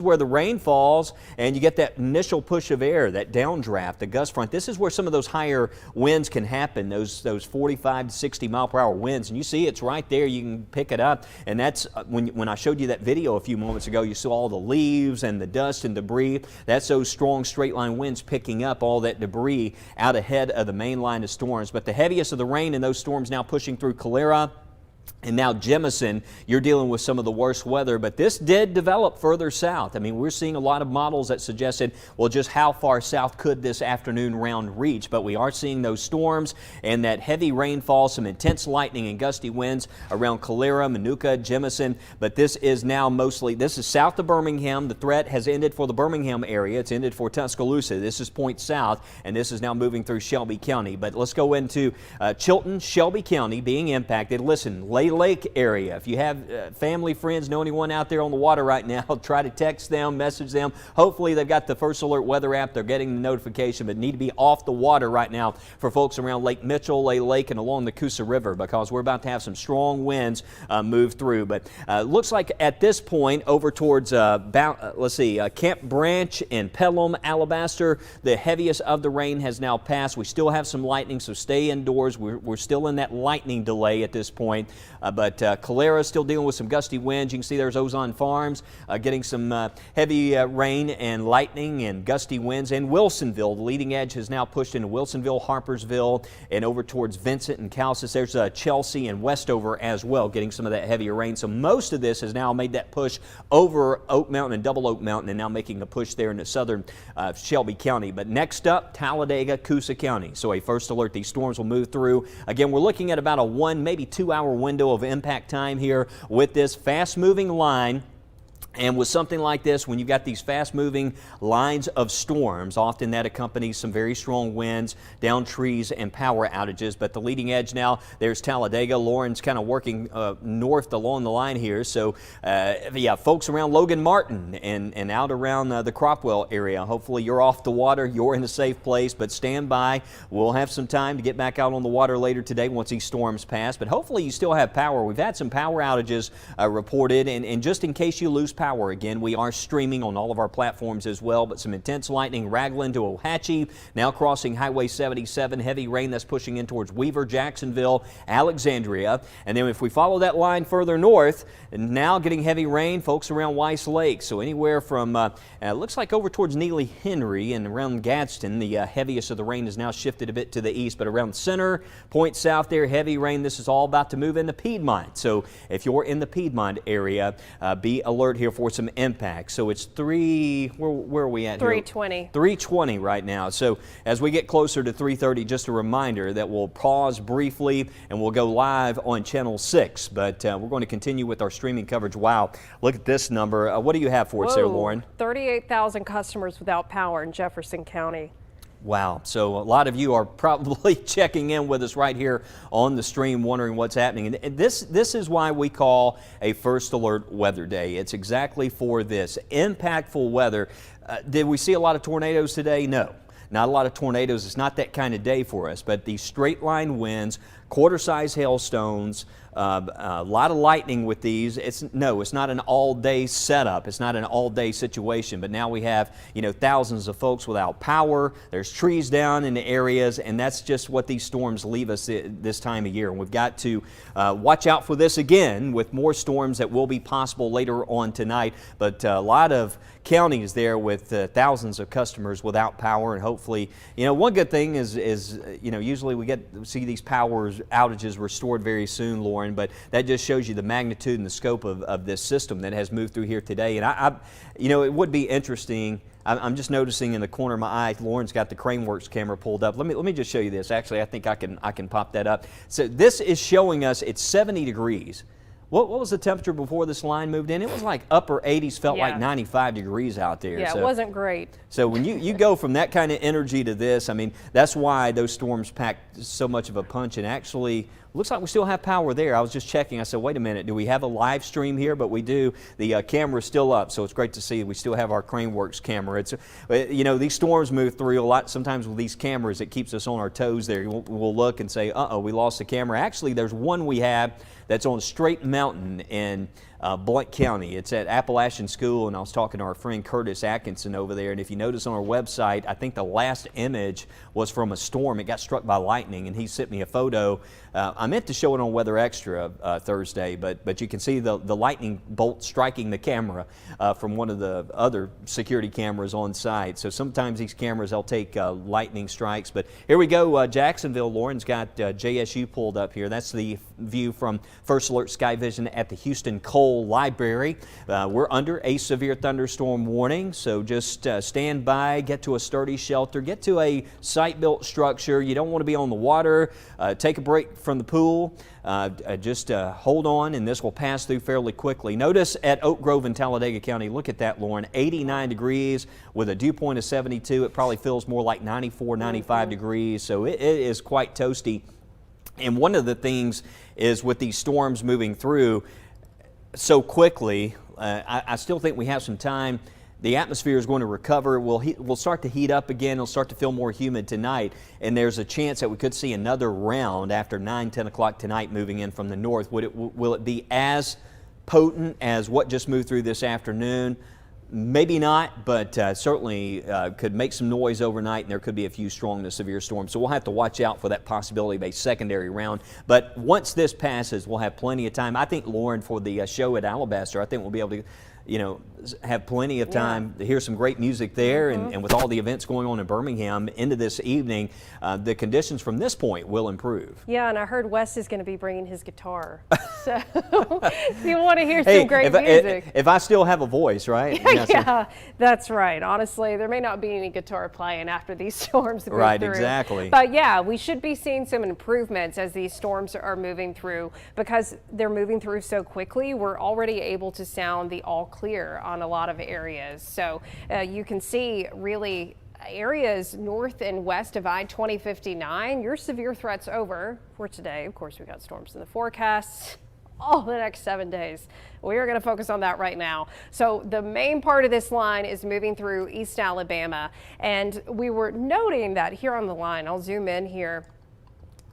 where the rain falls and you get that initial push of air, that downdraft, the gust front. This is where some of those higher winds can happen, those 45 to 60 mile per hour winds. And you see it's right there. You can pick it up. And that's when I showed you that video a few moments ago, you saw all the leaves and the dust and debris. That's those strong straight line winds picking up all that debris out ahead of the main line of storms. But the heaviest of the rain in those storms now pushing through Calera. And now Jemison, you're dealing with some of the worst weather, but this did develop further south. I mean, we're seeing a lot of models that suggested, well, just how far south could this afternoon round reach? But we are seeing those storms and that heavy rainfall, some intense lightning and gusty winds around Calera, Manuka, Jemison. But this is now this is south of Birmingham. The threat has ended for the Birmingham area. It's ended for Tuscaloosa. This is point south, and this is now moving through Shelby County. But let's go into Chilton, Shelby County being impacted. Listen, Lake area. If you have family, friends, know anyone out there on the water right now, try to text them, message them. Hopefully they've got the First Alert weather app. They're getting the notification, but need to be off the water right now for folks around Lake Mitchell, Lake, and along the Coosa River, because we're about to have some strong winds move through. But looks like at this point over towards Camp Branch and Pelham, Alabaster, the heaviest of the rain has now passed. We still have some lightning, so stay indoors. We're still in that lightning delay at this point. But Calera is still dealing with some gusty winds. You can see there's Ozone Farms getting some heavy rain and lightning and gusty winds. And Wilsonville, the leading edge has now pushed into Wilsonville, Harpersville, and over towards Vincent and Calcis. There's Chelsea and Westover as well, getting some of that heavier rain. So most of this has now made that push over Oak Mountain and Double Oak Mountain, and now making a push there into southern Shelby County. But next up, Talladega, Coosa County. So a first alert, these storms will move through. Again, we're looking at about a 1, maybe 2 hour window of impact time here with this fast-moving line. And with something like this, when you've got these fast-moving lines of storms, often that accompanies some very strong winds, down trees, and power outages. But the leading edge now, there's Talladega. Lauren's kind of working north along the line here. So, yeah, folks around Logan Martin and out around the Cropwell area, hopefully you're off the water, you're in a safe place, but stand by. We'll have some time to get back out on the water later today once these storms pass. But hopefully you still have power. We've had some power outages reported, and just in case you lose power, again, we are streaming on all of our platforms as well, but some intense lightning, Raglan to Ohatchee, now crossing Highway 77, heavy rain that's pushing in towards Weaver, Jacksonville, Alexandria. And then if we follow that line further north, now getting heavy rain, folks around Weiss Lake. So anywhere from, looks like over towards Neely Henry and around Gadsden, the heaviest of the rain has now shifted a bit to the east, but around center, point south there, heavy rain. This is all about to move into Piedmont. So if you're in the Piedmont area, be alert here for some impact. So it's where are we at here? 320. 320 right now. So as we get closer to 3:30, just a reminder that we'll pause briefly and we'll go live on Channel 6. But we're going to continue with our streaming coverage. Wow, look at this number. What do you have for us there, Lauren? 38,000 customers without power in Jefferson County. Wow. So a lot of you are probably checking in with us right here on the stream, wondering what's happening. And this is why we call a First Alert Weather Day. It's exactly for this. Impactful weather. Did we see a lot of tornadoes today? No. Not a lot of tornadoes. It's not that kind of day for us. But these straight line winds, quarter-size hailstones, a lot of lightning with these. It's not an all-day setup. It's not an all-day situation. But now we have, thousands of folks without power. There's trees down in the areas, and that's just what these storms leave us this time of year. And we've got to watch out for this again with more storms that will be possible later on tonight. But a lot of counties there with thousands of customers without power, and hopefully, one good thing is usually we see these power outages restored very soon, Lauren, but that just shows you the magnitude and the scope of this system that has moved through here today. And it would be interesting. I'm just noticing in the corner of my eye, Lauren's got the Craneworks camera pulled up. Let me just show you this. Actually, I think I can pop that up. So this is showing us it's 70 degrees. What was the temperature before this line moved in? It was like upper 80s, felt like 95 degrees out there. Yeah, it wasn't great. So when you go from that kind of energy to this, I mean, that's why those storms packed so much of a punch. And actually, looks like we still have power there. I was just checking. I said, wait a minute, do we have a live stream here? But we do. The camera's still up, so it's great to see we still have our Craneworks camera. It's, these storms move through a lot. Sometimes with these cameras, it keeps us on our toes there. We'll look and say, uh-oh, we lost the camera. Actually, there's one we have that's on Straight Mountain, and Blount County. It's at Appalachian School, and I was talking to our friend Curtis Atkinson over there, and if you notice on our website, I think the last image was from a storm. It got struck by lightning, and he sent me a photo. I meant to show it on Weather Extra Thursday, but you can see the lightning bolt striking the camera from one of the other security cameras on site. So sometimes these cameras, they'll take lightning strikes. But here we go, Jacksonville. Lauren's got JSU pulled up here. That's the view from First Alert Sky Vision at the Houston Cole Library. We're under a severe thunderstorm warning, so just stand by, get to a sturdy shelter, get to a site-built structure. You don't want to be on the water. Take a break from the pool. Just hold on, and this will pass through fairly quickly. Notice at Oak Grove in Talladega County, look at that, Lauren, 89 degrees with a dew point of 72. It probably feels more like 94, 95 degrees, so it is quite toasty. And one of the things is with these storms moving through so quickly, I still think we have some time. The atmosphere is going to recover. We'll start to heat up again. It'll start to feel more humid tonight, and there's a chance that we could see another round after 9, 10 o'clock tonight moving in from the north. Will it be as potent as what just moved through this afternoon? Maybe not, but certainly could make some noise overnight, and there could be a few strong to severe storms. So we'll have to watch out for that possibility of a secondary round. But once this passes, we'll have plenty of time. I think, Lauren, for the show at Alabaster, I think we'll be able to have plenty of time to hear some great music there, and with all the events going on in Birmingham into this evening, the conditions from this point will improve. Yeah, and I heard Wes is going to be bringing his guitar. So if you want to hear some great music. If I still have a voice, right? Yeah, that's right. Honestly, there may not be any guitar playing after these storms move right, through. Exactly. But yeah, we should be seeing some improvements as these storms are moving through, because they're moving through so quickly. We're already able to sound the all clear on a lot of areas. So you can see really areas north and west of I-2059, your severe threat's over for today. Of course, we got storms in the forecast all the next 7 days. We are going to focus on that right now. So the main part of this line is moving through East Alabama, and we were noting that here on the line, I'll zoom in here,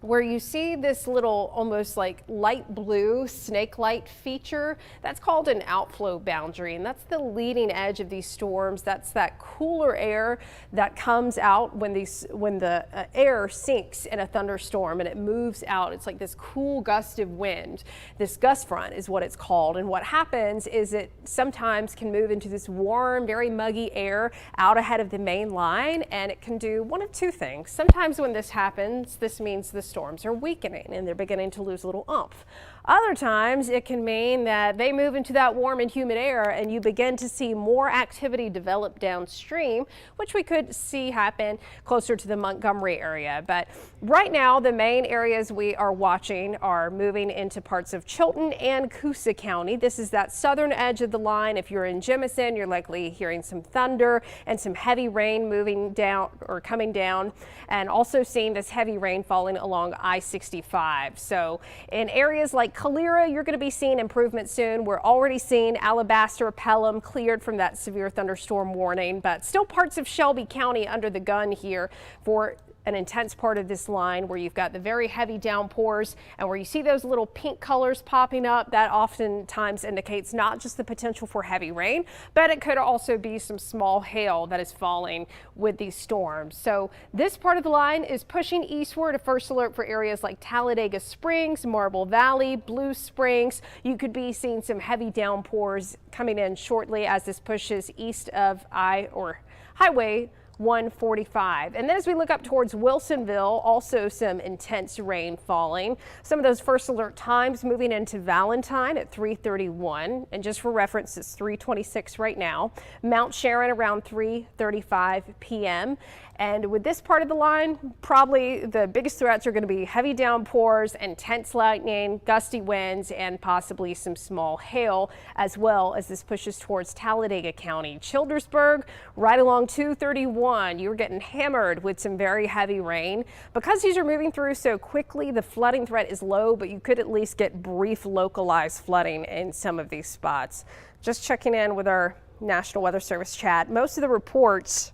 where you see this little almost like light blue snake light feature. That's called an outflow boundary, and that's the leading edge of these storms. That's that cooler air that comes out when the air sinks in a thunderstorm and it moves out. It's like this cool gust of wind. This gust front is what it's called, and what happens is it sometimes can move into this warm, very muggy air out ahead of the main line, and it can do one of two things. Sometimes when this happens, this means the storms are weakening and they're beginning to lose a little oomph. Other times it can mean that they move into that warm and humid air and you begin to see more activity develop downstream, which we could see happen closer to the Montgomery area. But right now, the main areas we are watching are moving into parts of Chilton and Coosa County. This is that southern edge of the line. If you're in Jemison, you're likely hearing some thunder and some heavy rain moving down or coming down, and also seeing this heavy rain falling along I-65. So in areas like Calera, you're going to be seeing improvement soon. We're already seeing Alabaster, Pelham cleared from that severe thunderstorm warning, but still parts of Shelby County under the gun here for an intense part of this line where you've got the very heavy downpours, and where you see those little pink colors popping up, that oftentimes indicates not just the potential for heavy rain, but it could also be some small hail that is falling with these storms. So this part of the line is pushing eastward. A first alert for areas like Talladega Springs, Marble Valley, Blue Springs. You could be seeing some heavy downpours coming in shortly as this pushes east of Highway 145. And then as we look up towards Wilsonville, also some intense rain falling. Some of those first alert times moving into Valentine at 3:31, and just for reference, it's 3:26 right now. Mount Sharon around 3:35 p.m. And with this part of the line, probably the biggest threats are going to be heavy downpours, intense lightning, gusty winds, and possibly some small hail, as well as this pushes towards Talladega County. Childersburg, right along 231, you're getting hammered with some very heavy rain. Because these are moving through so quickly, the flooding threat is low, but you could at least get brief localized flooding in some of these spots. Just checking in with our National Weather Service chat. Most of the reports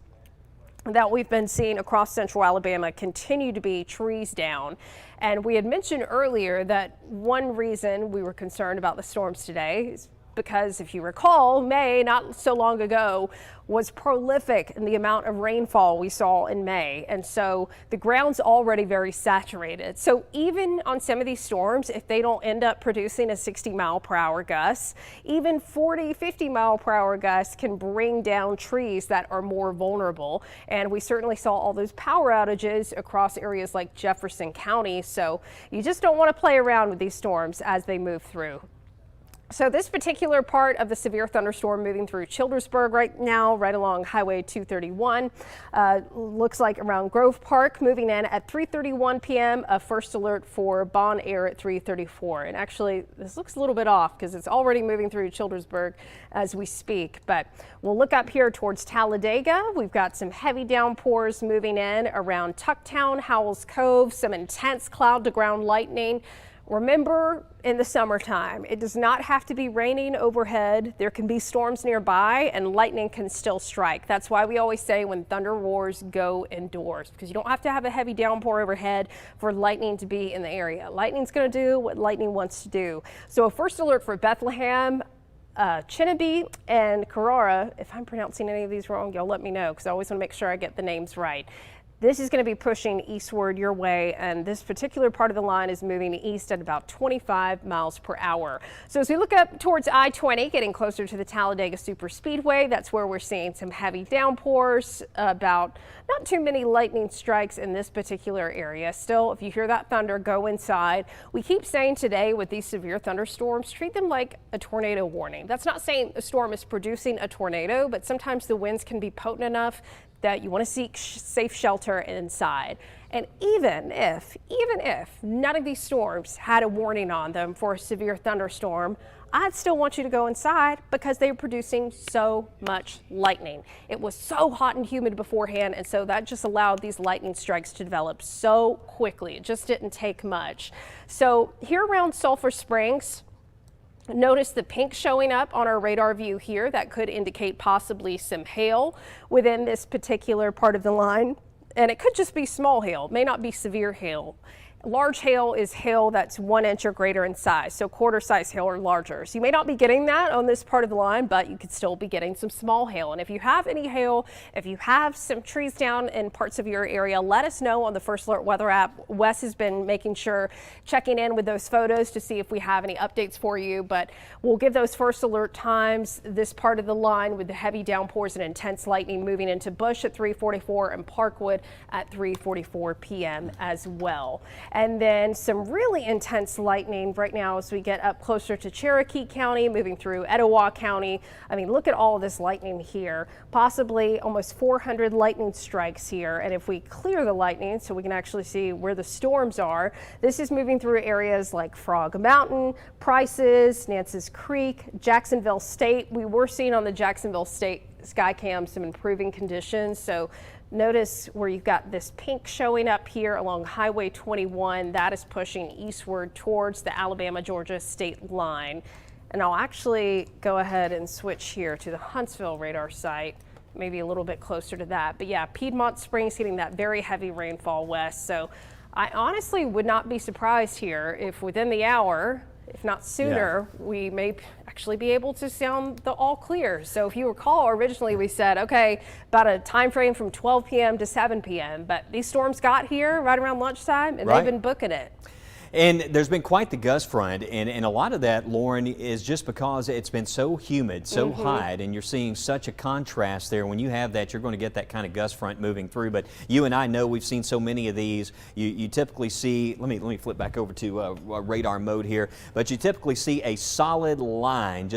that we've been seeing across central Alabama continue to be trees down. And we had mentioned earlier that one reason we were concerned about the storms today is because if you recall, May, not so long ago, was prolific in the amount of rainfall we saw in May. And so the ground's already very saturated. So even on some of these storms, if they don't end up producing a 60-mile-per-hour gust, even 40, 50-mile-per-hour gusts can bring down trees that are more vulnerable. And we certainly saw all those power outages across areas like Jefferson County. So you just don't want to play around with these storms as they move through. So this particular part of the severe thunderstorm moving through Childersburg right now, right along Highway 231, looks like around Grove Park, moving in at 3:31 p.m. A first alert for Bon Air at 3:34. And actually, this looks a little bit off because it's already moving through Childersburg as we speak. But we'll look up here towards Talladega. We've got some heavy downpours moving in around Tucktown, Howells Cove, some intense cloud-to-ground lightning. Remember, in the summertime, it does not have to be raining overhead. There can be storms nearby and lightning can still strike. That's why we always say when thunder roars, go indoors, because you don't have to have a heavy downpour overhead for lightning to be in the area. Lightning's going to do what lightning wants to do. So a first alert for Bethlehem, Chinabee, and Carrara. If I'm pronouncing any of these wrong, y'all let me know, because I always want to make sure I get the names right. This is going to be pushing eastward your way, and this particular part of the line is moving east at about 25 miles per hour. So as we look up towards I-20, getting closer to the Talladega Superspeedway, that's where we're seeing some heavy downpours, about not too many lightning strikes in this particular area. Still, if you hear that thunder, go inside. We keep saying today with these severe thunderstorms, treat them like a tornado warning. That's not saying a storm is producing a tornado, but sometimes the winds can be potent enough that you want to seek safe shelter inside. And even if none of these storms had a warning on them for a severe thunderstorm, I'd still want you to go inside because they were producing so much lightning. It was so hot and humid beforehand, and so that just allowed these lightning strikes to develop so quickly. It just didn't take much. So here around Sulphur Springs, notice the pink showing up on our radar view here. That could indicate possibly some hail within this particular part of the line. And it could just be small hail, may not be severe hail. Large hail is hail that's 1 inch or greater in size, so quarter size hail or larger. So you may not be getting that on this part of the line, but you could still be getting some small hail. And if you have any hail, if you have some trees down in parts of your area, let us know on the First Alert Weather app. Wes has been making sure, checking in with those photos to see if we have any updates for you, but we'll give those first alert times. This part of the line with the heavy downpours and intense lightning moving into Bush at 3:44 and Parkwood at 3:44 p.m. as well. And then some really intense lightning right now as we get up closer to Cherokee County, moving through Etowah County. I mean, look at all of this lightning here, possibly almost 400 lightning strikes here. And if we clear the lightning so we can actually see where the storms are, this is moving through areas like Frog Mountain, Prices, Nances Creek, Jacksonville State. We were seeing on the Jacksonville State Skycam some improving conditions. So notice where you've got this pink showing up here along Highway 21. That is pushing eastward towards the Alabama-Georgia state line. And I'll actually go ahead and switch here to the Huntsville radar site, maybe a little bit closer to that. But yeah, Piedmont Springs getting that very heavy rainfall west. So I honestly would not be surprised here if within the hour, if not sooner, we may actually be able to sound the all clear. So if you recall, originally we said, okay, about a time frame from 12 p.m. to 7 p.m. But these storms got here right around lunchtime, and they've been booking it. And there's been quite the gust front, and a lot of that, Lauren, is just because it's been so humid, so hot, and you're seeing such a contrast there. When you have that, you're going to get that kind of gust front moving through. But you and I know we've seen so many of these. You typically see, let me flip back over to radar mode here, but you typically see a solid line,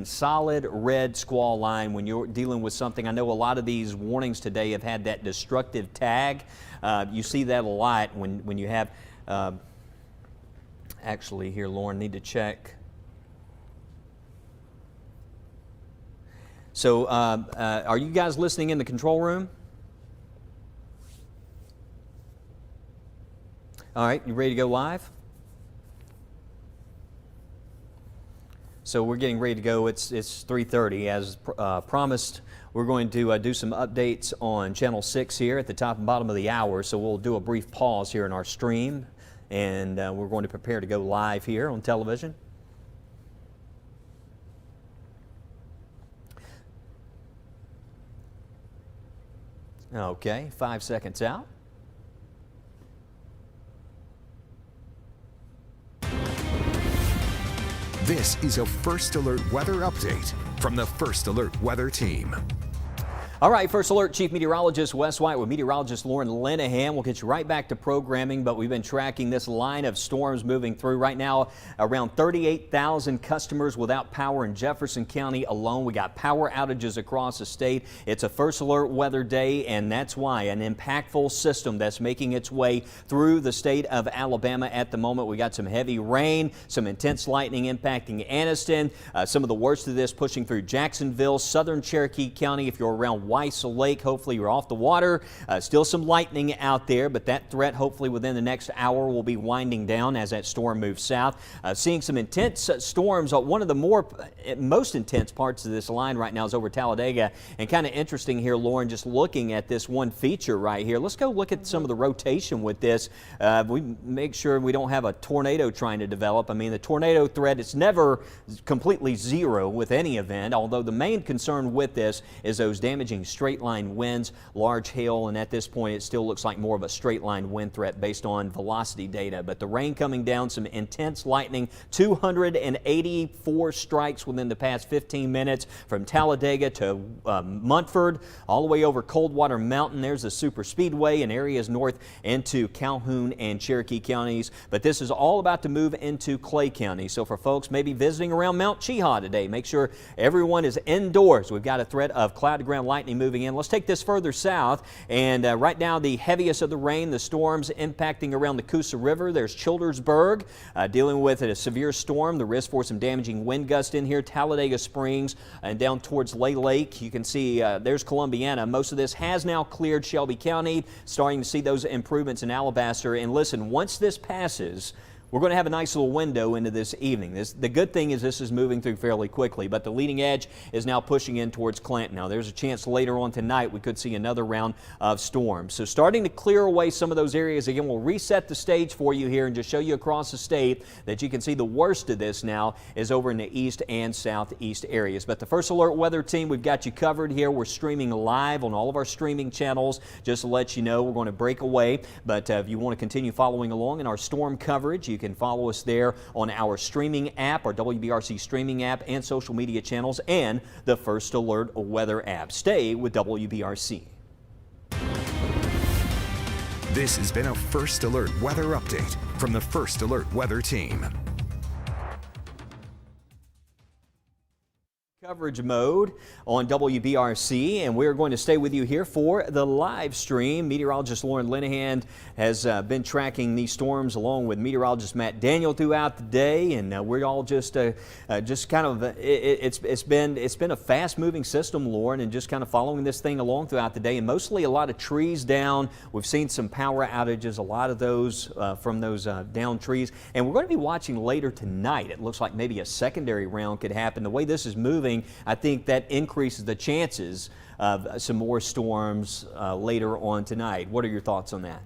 solid red squall line when you're dealing with something. I know a lot of these warnings today have had that destructive tag. You see that a lot when you have... Actually, here, Lauren, need to check. So, are you guys listening in the control room? All right, you ready to go live? So we're getting ready to go. It's 3:30 as promised. We're going to do some updates on Channel 6 here at the top and bottom of the hour. So we'll do a brief pause here in our stream. And we're going to prepare to go live here on television. Okay, 5 seconds out. This is a First Alert weather update from the First Alert Weather Team. All right, First Alert Chief Meteorologist Wes White with meteorologist Lauren Linehan. We'll get you right back to programming, but we've been tracking this line of storms moving through. Right now, around 38,000 customers without power in Jefferson County alone. We got power outages across the state. It's a First Alert weather day, and that's why an impactful system that's making its way through the state of Alabama at the moment. We got some heavy rain, some intense lightning impacting Anniston. Some of the worst of this pushing through Jacksonville, southern Cherokee County. If you're around Weiss Lake, hopefully you're off the water. Still some lightning out there, but that threat hopefully within the next hour will be winding down as that storm moves south. Seeing some intense storms. One of the most intense parts of this line right now is over Talladega, and kind of interesting here, Lauren, just looking at this one feature right here. Let's go look at some of the rotation with this. We make sure we don't have a tornado trying to develop. I mean, the tornado threat, it's never completely zero with any event, although the main concern with this is those damaging straight line winds, large hail, and at this point it still looks like more of a straight line wind threat based on velocity data. But the rain coming down, some intense lightning, 284 strikes within the past 15 minutes from Talladega to Munford, all the way over Coldwater Mountain. There's the super speedway and areas north into Calhoun and Cherokee counties. But this is all about to move into Clay County. So for folks maybe visiting around Mount Cheaha today, make sure everyone is indoors. We've got a threat of cloud to ground lightning moving in. Let's take this further south, and right now the heaviest of the rain, the storms impacting around the Coosa River. There's Childersburg dealing with a severe storm, the risk for some damaging wind gust in here. Talladega Springs and down towards Lay Lake, you can see there's Columbiana. Most of this has now cleared Shelby County, starting to see those improvements in Alabaster. And listen, once this passes, we're going to have a nice little window into this evening. The good thing is this is moving through fairly quickly, but the leading edge is now pushing in towards Clanton. Now, there's a chance later on tonight we could see another round of storms. So starting to clear away some of those areas. Again, we'll reset the stage for you here and just show you across the state that you can see the worst of this now is over in the east and southeast areas. But the First Alert Weather Team, we've got you covered here. We're streaming live on all of our streaming channels. Just to let you know, we're going to break away, but if you want to continue following along in our storm coverage, you can follow us there on our streaming app, our WBRC streaming app, and social media channels, and the First Alert Weather app. Stay with WBRC. This has been a First Alert weather update from the First Alert Weather Team. Coverage mode on WBRC, and we're going to stay with you here for the live stream. Meteorologist Lauren Linehan has been tracking these storms along with meteorologist Matt Daniel throughout the day, and we're all just kind of it's been a fast-moving system, Lauren, and just kind of following this thing along throughout the day, and mostly a lot of trees down. We've seen some power outages, a lot of those from those down trees, and we're going to be watching later tonight. It looks like maybe a secondary round could happen. The way this is moving, I think that increases the chances of some more storms later on tonight. What are your thoughts on that?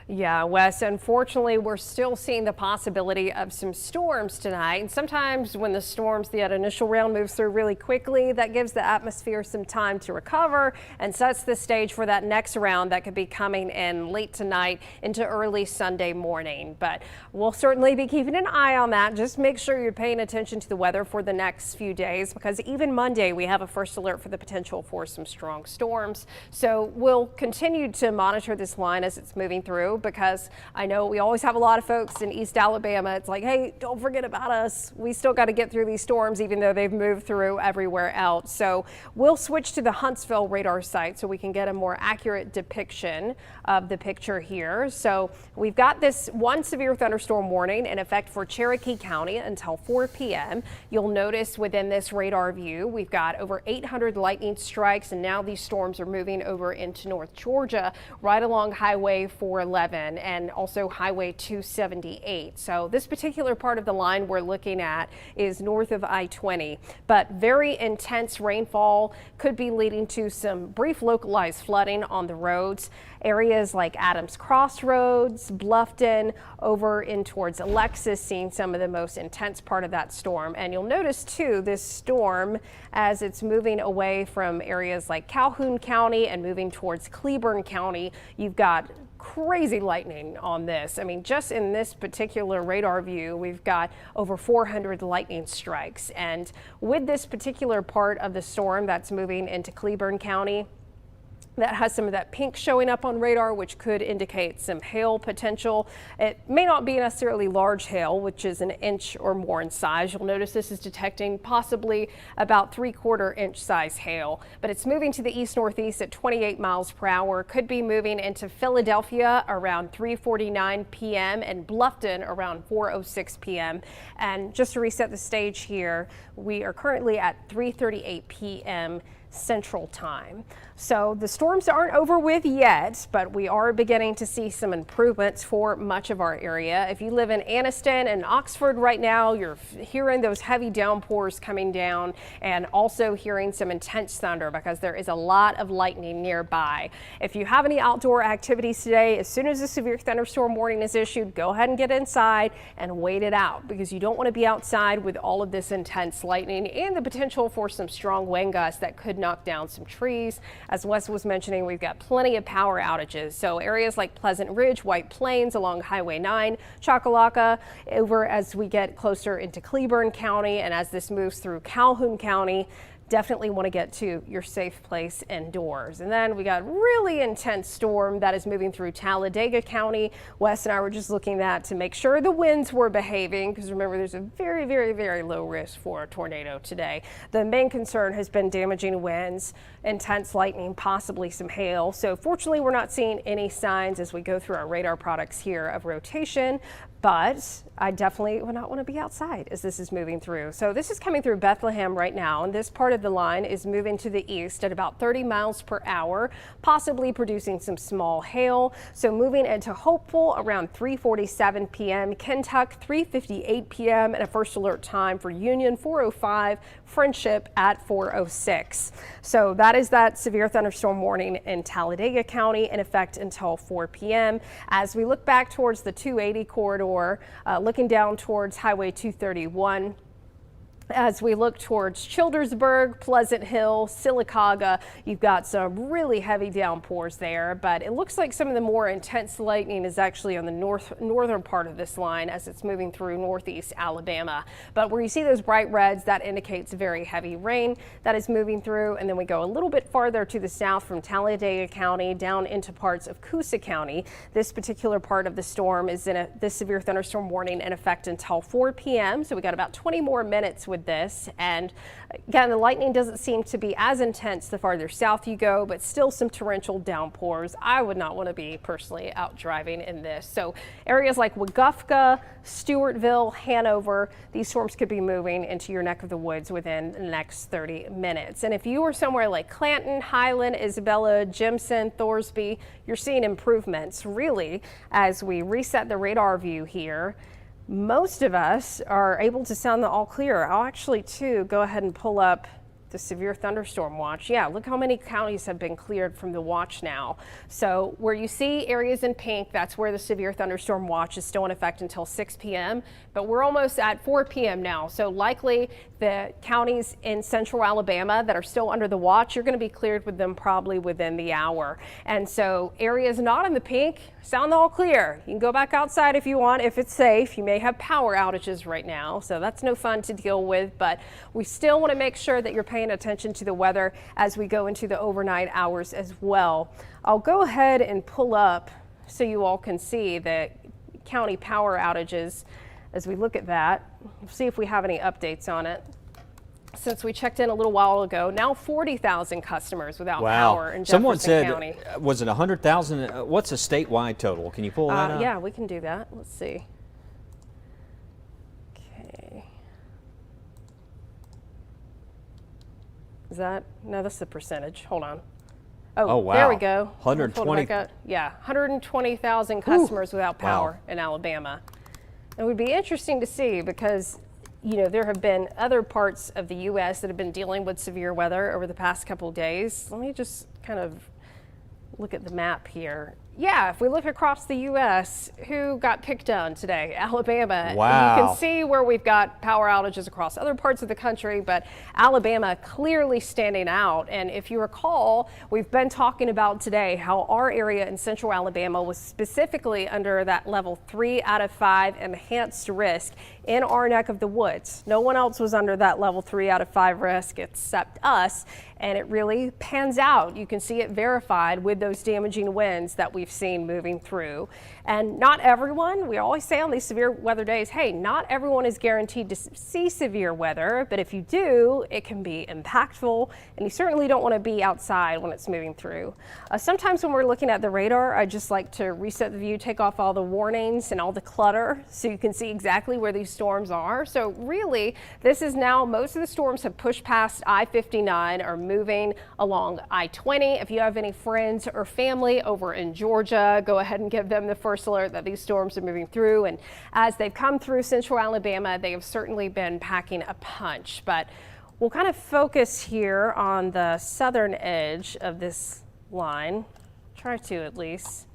Yeah, Wes, unfortunately, we're still seeing the possibility of some storms tonight. And sometimes when that initial round moves through really quickly, that gives the atmosphere some time to recover and sets the stage for that next round that could be coming in late tonight into early Sunday morning. But we'll certainly be keeping an eye on that. Just make sure you're paying attention to the weather for the next few days, because even Monday we have a first alert for the potential for some strong storms. So we'll continue to monitor this line as it's moving through, because I know we always have a lot of folks in East Alabama. It's like, hey, don't forget about us. We still got to get through these storms, even though they've moved through everywhere else. So we'll switch to the Huntsville radar site so we can get a more accurate depiction of the picture here. So we've got this one severe thunderstorm warning in effect for Cherokee County until 4 p.m. You'll notice within this radar view, we've got over 800 lightning strikes, and now these storms are moving over into North Georgia, right along Highway 411. 211 and also Highway 278. So this particular part of the line we're looking at is north of I-20, but very intense rainfall could be leading to some brief localized flooding on the roads. Areas like Adams Crossroads, Bluffton, over in towards Alexis, seeing some of the most intense part of that storm. And you'll notice too, this storm, as it's moving away from areas like Calhoun County and moving towards Cleburne County, you've got crazy lightning on this. I mean, just in this particular radar view, we've got over 400 lightning strikes. And with this particular part of the storm that's moving into Cleburne County, that has some of that pink showing up on radar, which could indicate some hail potential. It may not be necessarily large hail, which is an inch or more in size. You'll notice this is detecting possibly about 3/4 inch size hail, but it's moving to the east-northeast at 28 miles per hour. Could be moving into Philadelphia around 3:49 p.m. and Bluffton around 4:06 p.m. And just to reset the stage here, we are currently at 3:38 p.m. Central Time. So the storms aren't over with yet, but we are beginning to see some improvements for much of our area. If you live in Anniston and Oxford right now, you're hearing those heavy downpours coming down and also hearing some intense thunder because there is a lot of lightning nearby. If you have any outdoor activities today, as soon as the severe thunderstorm warning is issued, go ahead and get inside and wait it out because you don't want to be outside with all of this intense lightning and the potential for some strong wind gusts that could knock down some trees. As Wes was mentioning, we've got plenty of power outages. So areas like Pleasant Ridge, White Plains along Highway 9, Chocolaca, over as we get closer into Cleburne County and as this moves through Calhoun County, definitely want to get to your safe place indoors. And then we got really intense storm that is moving through Talladega County. Wes and I were just looking at to make sure the winds were behaving because remember there's a very, very, very low risk for a tornado today. The main concern has been damaging winds, intense lightning, possibly some hail. So fortunately we're not seeing any signs as we go through our radar products here of rotation. But I definitely would not want to be outside as this is moving through. So this is coming through Bethlehem right now, and this part of the line is moving to the east at about 30 miles per hour, possibly producing some small hail. So moving into Hopeful around 3:47 p.m., Kentuck 3:58 p.m., and a first alert time for Union 4:05, Friendship at 4:06. So that is that severe thunderstorm warning in Talladega County in effect until 4 p.m. As we look back towards the 280 corridor, looking down towards Highway 231. As we look towards Childersburg, Pleasant Hill, Sylacauga, you've got some really heavy downpours there, but it looks like some of the more intense lightning is actually on the northern part of this line as it's moving through northeast Alabama. But where you see those bright reds, that indicates very heavy rain that is moving through. And then we go a little bit farther to the south from Talladega County down into parts of Coosa County. This particular part of the storm is in this severe thunderstorm warning in effect until 4 p.m. So we got about 20 more minutes with this. And again, the lightning doesn't seem to be as intense the farther south you go, but still some torrential downpours. I would not want to be personally out driving in this. So areas like Weguffka, Stewartville, Hanover, these storms could be moving into your neck of the woods within the next 30 minutes. And if you are somewhere like Clanton, Highland, Isabella, Jimson, Thorsby, you're seeing improvements really as we reset the radar view here. Most of us are able to sound the all clear. I'll actually too go ahead and pull up the severe thunderstorm watch. Yeah, look how many counties have been cleared from the watch now. So where you see areas in pink, that's where the severe thunderstorm watch is still in effect until 6 p.m. But we're almost at 4 p.m. now. So likely the counties in central Alabama that are still under the watch, you're going to be cleared with them probably within the hour. And so areas not in the pink, sound all clear. You can go back outside if you want, if it's safe. You may have power outages right now, so that's no fun to deal with, but we still want to make sure that you're paying attention to the weather as we go into the overnight hours as well. I'll go ahead and pull up so you all can see the county power outages as we look at that. See if we have any updates on it. Since we checked in a little while ago, now 40,000 customers without power in Jefferson Someone said, County. Was it 100,000? What's a statewide total? Can you pull that up? Yeah, we can do that. Let's see. Okay. Is that, no, that's the percentage. Hold on. Oh, wow. There we go. 120. Yeah, 120,000 customers without power in Alabama. It would be interesting to see because, you know, there have been other parts of the U.S. that have been dealing with severe weather over the past couple of days. Let me just kind of look at the map here. Yeah, if we look across the U.S., who got picked on today? Alabama. Wow. You can see where we've got power outages across other parts of the country, but Alabama clearly standing out. And if you recall, we've been talking about today how our area in central Alabama was specifically under that level 3 out of 5 enhanced risk in our neck of the woods. No one else was under that level 3 out of 5 risk except us. And it really pans out. You can see it verified with those damaging winds that we've seen moving through. And not everyone, we always say on these severe weather days, hey, not everyone is guaranteed to see severe weather, but if you do, it can be impactful, and you certainly don't want to be outside when it's moving through. Sometimes when we're looking at the radar, I just like to reset the view, take off all the warnings and all the clutter so you can see exactly where these storms are. So really, this is now, most of the storms have pushed past I-59, are moving along I-20. If you have any friends or family over in Georgia, go ahead and give them the first alert that these storms are moving through. And as they've come through central Alabama, they have certainly been packing a punch. But we'll kind of focus here on the southern edge of this line. Try to, at least.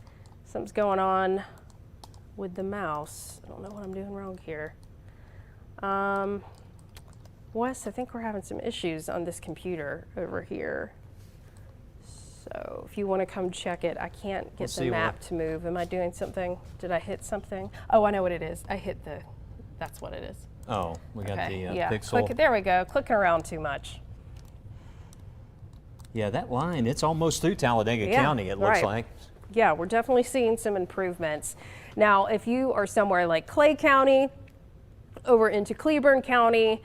Something's going on with the mouse. I don't know what I'm doing wrong here. Wes, I think we're having some issues on this computer over here. So if you want to come check it, I can't get the map to move. Am I doing something? Did I hit something? Oh, I know what it is. I hit the, that's what it is. Oh, we got the yeah. pixel. There we go. Clicking around too much. Yeah, that line, it's almost through Talladega County, it looks like. Yeah, we're definitely seeing some improvements. Now, if you are somewhere like Clay County, over into Cleburne County,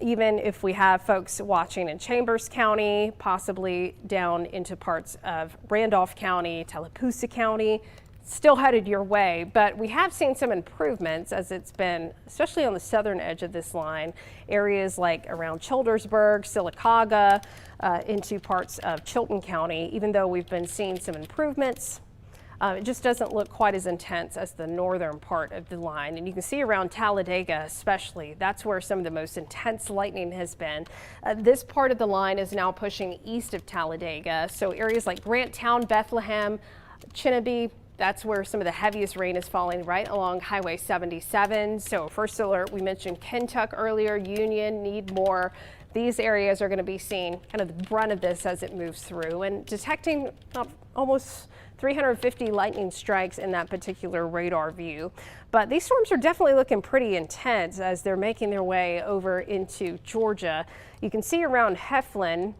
even if we have folks watching in Chambers County, possibly down into parts of Randolph County, Tallapoosa County, still headed your way. But we have seen some improvements as it's been, especially on the southern edge of this line, areas like around Childersburg, Sylacauga, into parts of Chilton County. Even though we've been seeing some improvements, it just doesn't look quite as intense as the northern part of the line. And you can see around Talladega especially, that's where some of the most intense lightning has been. This part of the line is now pushing east of Talladega. So areas like Granttown, Bethlehem, Chinabee, that's where some of the heaviest rain is falling, right along Highway 77. So first alert, we mentioned Kentuck earlier, Union, Needmore. These areas are going to be seeing kind of the brunt of this as it moves through, and detecting almost 350 lightning strikes in that particular radar view. But these storms are definitely looking pretty intense as they're making their way over into Georgia. You can see around Heflin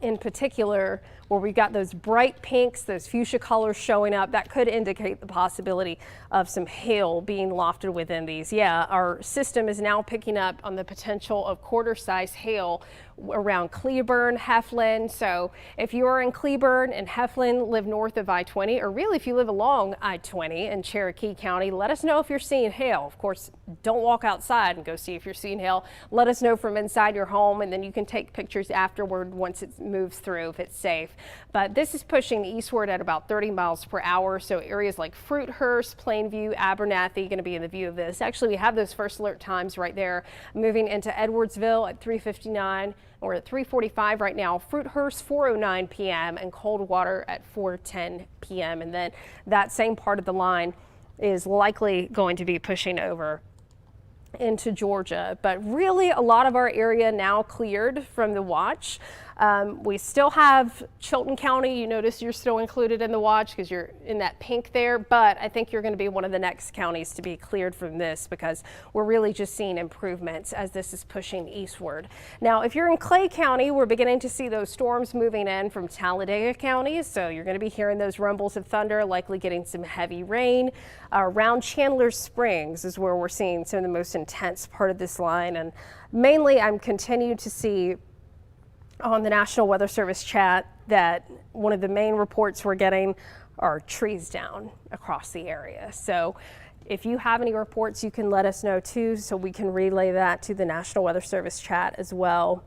in particular, where we've got those bright pinks, those fuchsia colors showing up, that could indicate the possibility of some hail being lofted within these. Yeah, our system is now picking up on the potential of quarter-size hail around Cleburne, Heflin. So if you are in Cleburne and Heflin, live north of I-20, or really if you live along I-20 in Cherokee County, let us know if you're seeing hail. Of course, don't walk outside and go see if you're seeing hail. Let us know from inside your home, and then you can take pictures afterward once it moves through if it's safe. But this is pushing eastward at about 30 miles per hour. So areas like Fruithurst, Plainview, Abernathy going to be in the view of this. Actually, we have those first alert times right there. Moving into Edwardsville at 3:59. We're at 3:45 right now. Fruithurst 4:09 p.m. and Coldwater at 4:10 p.m. And then that same part of the line is likely going to be pushing over into Georgia. But really a lot of our area now cleared from the watch. We still have Chilton County. You notice you're still included in the watch because you're in that pink there, but I think you're going to be one of the next counties to be cleared from this because we're really just seeing improvements as this is pushing eastward. Now, if you're in Clay County, we're beginning to see those storms moving in from Talladega County, so you're going to be hearing those rumbles of thunder, likely getting some heavy rain. Around Chandler Springs is where we're seeing some of the most intense part of this line, and mainly I'm continuing to see on the National Weather Service chat that one of the main reports we're getting are trees down across the area. So if you have any reports, you can let us know too, so we can relay that to the National Weather Service chat as well.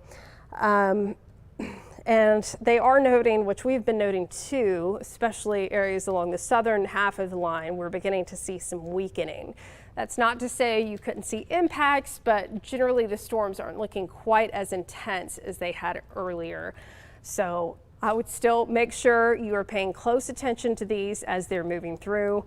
And And they are noting, which we've been noting too, especially areas along the southern half of the line, we're beginning to see some weakening. That's not to say you couldn't see impacts, but generally the storms aren't looking quite as intense as they had earlier. So I would still make sure you are paying close attention to these as they're moving through.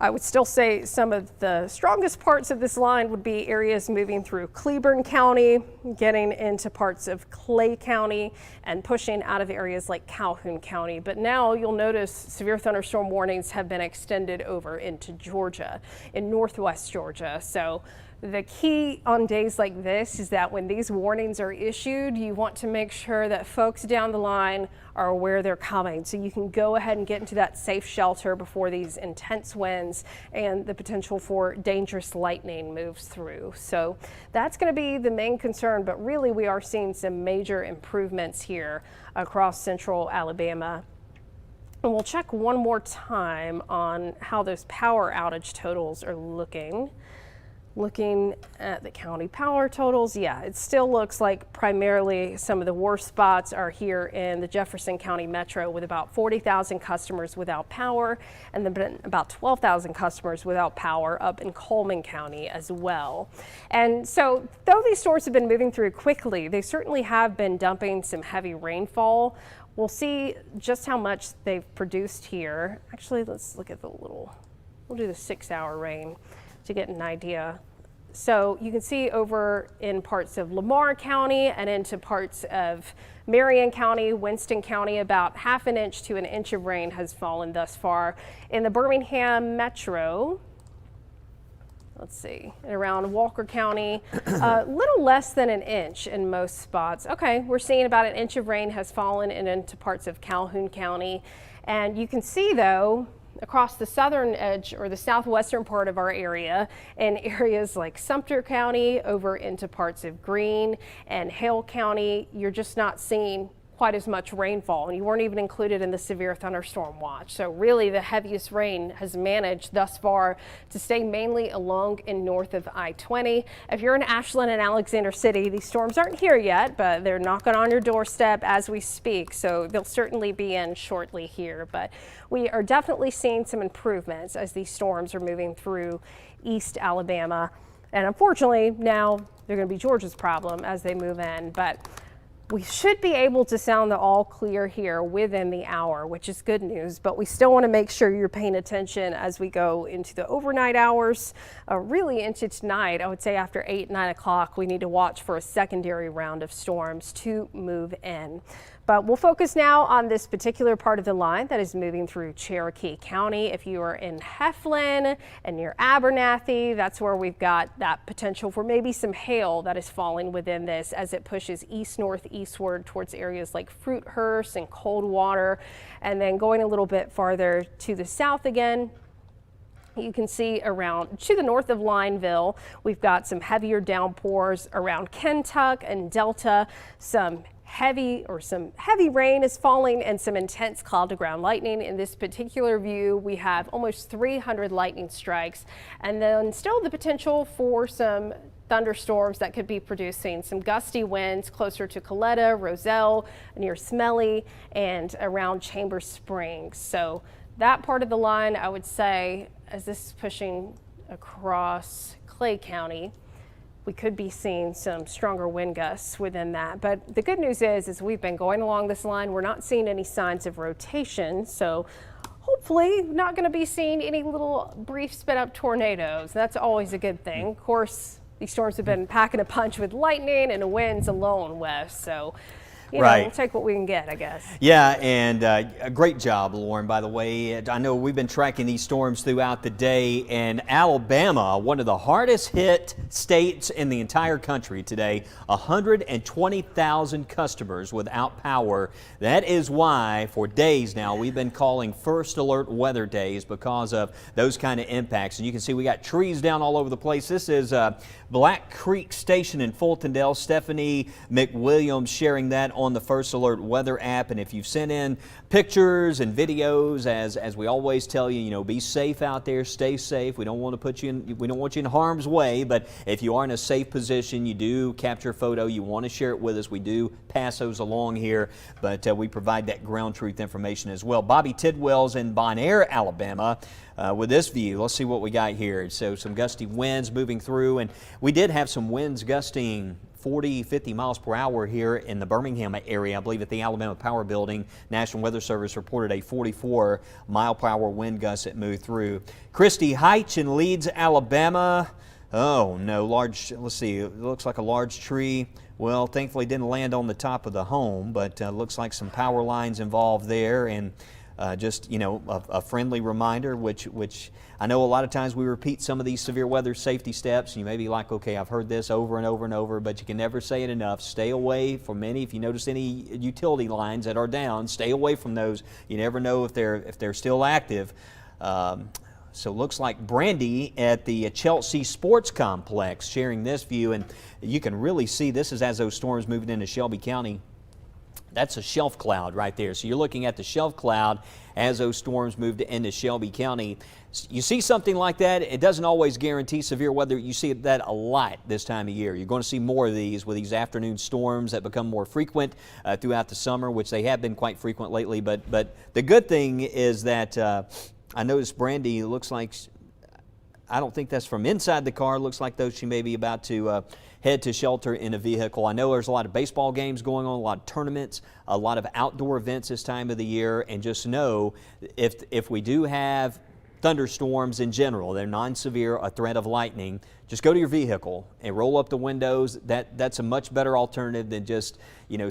I would still say some of the strongest parts of this line would be areas moving through Cleburne County, getting into parts of Clay County, and pushing out of areas like Calhoun County. But now you'll notice severe thunderstorm warnings have been extended over into Georgia, in northwest Georgia. So the key on days like this is that when these warnings are issued, you want to make sure that folks down the line are aware they're coming, so you can go ahead and get into that safe shelter before these intense winds and the potential for dangerous lightning moves through. So that's going to be the main concern, but really we are seeing some major improvements here across central Alabama. And we'll check one more time on how those power outage totals are looking. Looking at the county power totals, yeah, it still looks like primarily some of the worst spots are here in the Jefferson County Metro, with about 40,000 customers without power, and then about 12,000 customers without power up in Coleman County as well. And so though these storms have been moving through quickly, they certainly have been dumping some heavy rainfall. We'll see just how much they've produced here. Actually, let's look at we'll do the 6-hour rain to get an idea. So you can see over in parts of Lamar County and into parts of Marion County, Winston County, about ½ an inch to an inch of rain has fallen thus far. In the Birmingham Metro, let's see, and around Walker County, a little less than an inch in most spots. Okay, we're seeing about an inch of rain has fallen into parts of Calhoun County. And you can see though, across the southern edge or the southwestern part of our area, in areas like Sumter County over into parts of Greene and Hale County, you're just not seeing quite as much rainfall, and you weren't even included in the severe thunderstorm watch. So really the heaviest rain has managed thus far to stay mainly along and north of I-20. If you're in Ashland and Alexander City, these storms aren't here yet, but they're knocking on your doorstep as we speak, so they'll certainly be in shortly here. But we are definitely seeing some improvements as these storms are moving through East Alabama, and unfortunately now they're going to be Georgia's problem as they move in. But we should be able to sound the all clear here within the hour, which is good news, but we still want to make sure you're paying attention as we go into the overnight hours, really into tonight. I would say after 8, 9 o'clock, we need to watch for a secondary round of storms to move in. But we'll focus now on this particular part of the line that is moving through Cherokee County. If you are in Heflin and near Abernathy, that's where we've got that potential for maybe some hail that is falling within this as it pushes east-northeastward towards areas like Fruithurst and Coldwater. And then going a little bit farther to the south again, you can see around to the north of Lineville, we've got some heavier downpours around Kentuck and Delta. Some heavy rain is falling and some intense cloud to ground lightning. In this particular view, we have almost 300 lightning strikes, and then still the potential for some thunderstorms that could be producing some gusty winds closer to Coletta, Roselle, near Smelly, and around Chambers Springs. So that part of the line, I would say, as this is pushing across Clay County, we could be seeing some stronger wind gusts within that. But the good news is we've been going along this line. We're not seeing any signs of rotation. So hopefully not going to be seeing any little brief spin up tornadoes. That's always a good thing. Of course, these storms have been packing a punch with lightning and winds alone, Wes. So you know, we'll take what we can get, I guess. Yeah, and a great job, Lauren, by the way. I know we've been tracking these storms throughout the day, and Alabama, one of the hardest hit states in the entire country today, 120,000 customers without power. That is why for days now we've been calling first alert weather days because of those kind of impacts. And you can see we got trees down all over the place. This is Black Creek Station in Fultondale. Stephanie McWilliams sharing that on the First Alert Weather app. And if you've sent in pictures and videos, as we always tell you, be safe out there, stay safe. We don't want you in harm's way, but if you are in a safe position, you do capture a photo, you want to share it with us, we do pass those along here, but we provide that ground truth information as well. Bobby Tidwell's in Bonaire, Alabama. With this view, let's see what we got here. So some gusty winds moving through, and we did have some winds gusting 40, 50 miles per hour here in the Birmingham area. I believe at the Alabama Power Building, National Weather Service reported a 44 mile per hour wind gust that moved through. Christie Heights in Leeds, Alabama. Oh no, let's see, it looks like a large tree. Well, thankfully didn't land on the top of the home, but looks like some power lines involved there, and just, a friendly reminder, which I know a lot of times we repeat some of these severe weather safety steps. You may be like, okay, I've heard this over and over and over, but you can never say it enough. Stay away from if you notice any utility lines that are down, stay away from those. You never know if they're still active. So it looks like Brandy at the Chelsea Sports Complex sharing this view, and you can really see this is as those storms moving into Shelby County. That's a shelf cloud right there. So you're looking at the shelf cloud as those storms moved into Shelby County. You see something like that, it doesn't always guarantee severe weather. You see that a lot this time of year. You're going to see more of these with these afternoon storms that become more frequent throughout the summer, which they have been quite frequent lately. But the good thing is that I noticed Brandy looks like, I don't think that's from inside the car. Looks like though she may be about to head to shelter in a vehicle. I know there's a lot of baseball games going on, a lot of tournaments, a lot of outdoor events this time of the year, and just know if we do have thunderstorms in general, they're non-severe, a threat of lightning, just go to your vehicle and roll up the windows. That's a much better alternative than just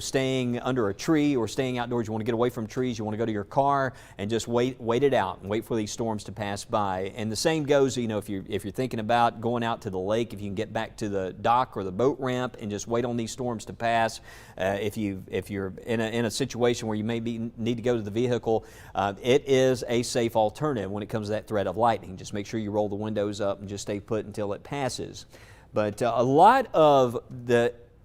staying under a tree or staying outdoors. You want to get away from trees. You want to go to your car and just wait it out and wait for these storms to pass by. And the same goes, if you're thinking about going out to the lake, if you can get back to the dock or the boat ramp and just wait on these storms to pass. If you're in a situation where you may need to go to the vehicle, it is a safe alternative when it comes to that threat of lightning. Just make sure you roll the windows up and just stay put until it passes. But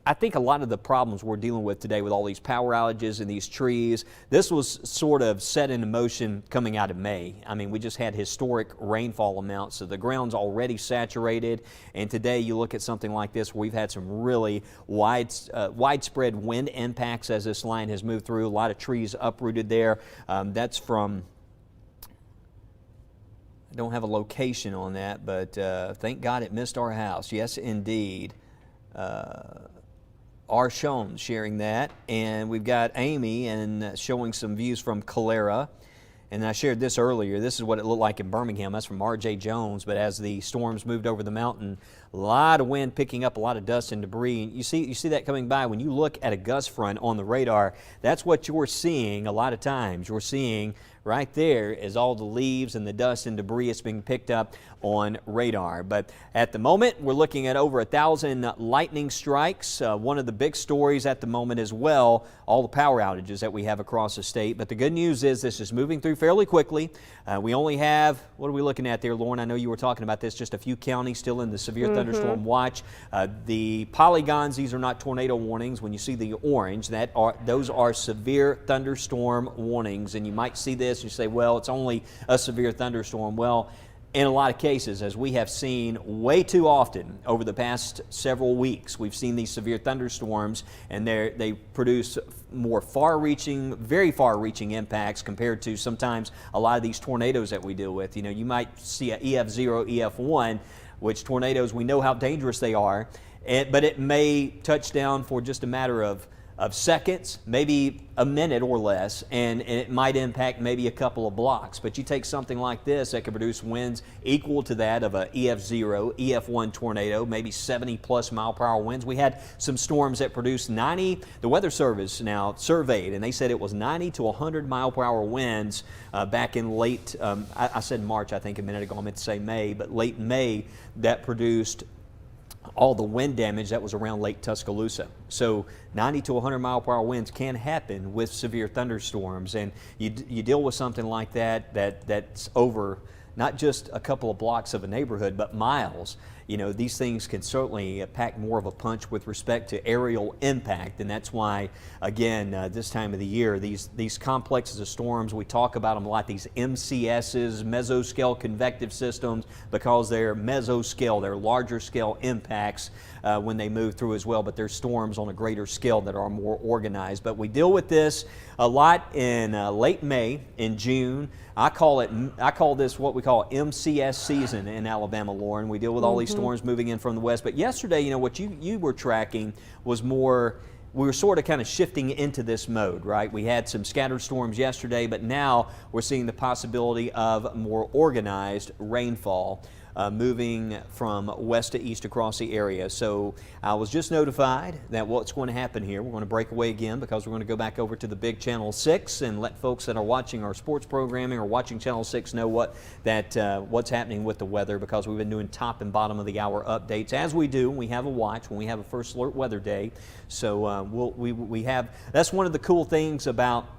I think a lot of the problems we're dealing with today with all these power outages and these trees, this was sort of set into motion coming out of May. I mean, we just had historic rainfall amounts, so the ground's already saturated. And today you look at something like this, where we've had some really widespread wind impacts as this line has moved through. A lot of trees uprooted there. That's from, I don't have a location on that, but thank God it missed our house. Yes, indeed. Arshon sharing that, and we've got Amy and showing some views from Calera. And I shared this earlier. This is what it looked like in Birmingham. That's from R.J. Jones. But as the storms moved over the mountain, a lot of wind picking up a lot of dust and debris. You see that coming by. When you look at a gust front on the radar, that's what you're seeing a lot of times. You're seeing right there is all the leaves and the dust and debris that's being picked up on radar. But at the moment, we're looking at over 1,000 lightning strikes. One of the big stories at the moment as well, all the power outages that we have across the state. But the good news is this is moving through fairly quickly. We only have, what are we looking at there, Lauren? I know you were talking about this, just a few counties still in the severe thunderstorm watch. The polygons, these are not tornado warnings. When you see the orange, those are severe thunderstorm warnings. And you might see this and you say, well, it's only a severe thunderstorm. Well, in a lot of cases, as we have seen way too often over the past several weeks, we've seen these severe thunderstorms, and they produce more very far-reaching impacts compared to sometimes a lot of these tornadoes that we deal with. You might see a EF0, EF1, which tornadoes, we know how dangerous they are, but it may touch down for just a matter of seconds, maybe a minute or less, and it might impact maybe a couple of blocks. But you take something like this that could produce winds equal to that of a EF0, EF1 tornado, maybe 70+ mile per hour winds. We had some storms that produced 90, the Weather Service now surveyed, and they said it was 90 to 100 mile per hour winds back in late, I said March, I think a minute ago, I meant to say May, but late May, that produced all the wind damage that was around Lake Tuscaloosa. So 90 to 100 mile per hour winds can happen with severe thunderstorms, and you deal with something like that's over not just a couple of blocks of a neighborhood, but miles. you know, these things can certainly pack more of a punch with respect to aerial impact, and that's why, again, this time of the year, these complexes of storms, we talk about them a lot, these MCSs, mesoscale convective systems, because they're mesoscale, they're larger scale impacts when they move through as well, but they're storms on a greater scale that are more organized. But we deal with this a lot in late May, in June. I call this what we call MCS season in Alabama, Lauren. We deal with all these storms moving in from the west. But yesterday, you know, what you were tracking was more, we were sort of kind of shifting into this mode, right? We had some scattered storms yesterday, but now we're seeing the possibility of more organized rainfall moving from west to east across the area. So I was just notified that what's going to happen here, we're going to break away again because we're going to go back over to the big Channel 6 and let folks that are watching our sports programming or watching Channel 6 know what's happening with the weather, because we've been doing top and bottom of the hour updates as we do when we have a watch, when we have a first alert weather day. So we have, that's one of the cool things about